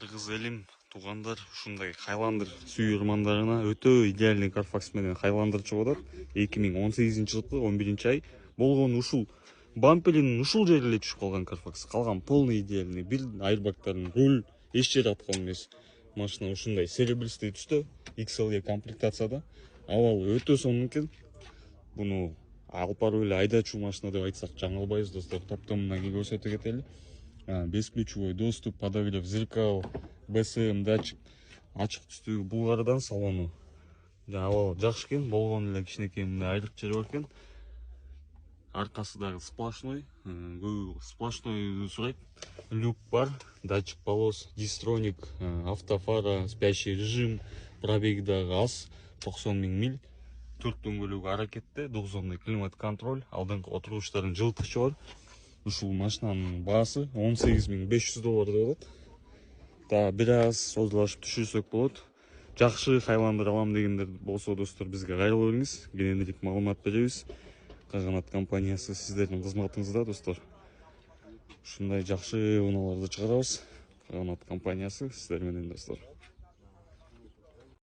Кыргыз элим, туугандар, ушундай Хайландер сүйөрмандарына өтө идеальный Carfax менен Хайландер чыгып атат. 2018-жылкы 11-ай болгон ушул бамперинин ушул жери эле түшүп калган Carfax. Калган полный идеальный. Бир айрбактардын руль эч жери аткан эмес. Машина ушундай серебристый түстө, XLE комплектацияда. Абал өтө сонун экен. Буну алып барып эле айдачу машина деп айтсак жаңылбайбыз, достор. Топтомунан кийин көрсөтө кетели. Бесключевой доступ, подогрев зеркал, БСМ датчик, ачык түстүү булгардан салону. Абал жакшы экен, болгон эле кичинекей мындай айрык жери бар экен. Аркасы дагы сплошной, сплошной сурайт. Люк бар, датчик полос, дистроник, автофара, спящий режим, пробеги дагы аз, 90 000 миль. 4 дөңгөлөгү аракетте, 90 климат контроль, алдыңкы отургучтардын жылытгычы бар. Ушул машинанын баасы $18,500 деп атат. Да, бир аз созулашып түшүрсөк болот. Жакшы Хайландер алам дегендер болсо, достор, бизге кайрылып бериңиз. Кененирээк маалымат беребиз. Каганат компаниясы сиздердин кызматыңызда, достор. Ушундай жакшы унааларды чыгарабыз. Каганат компаниясы сиздер менен, достор.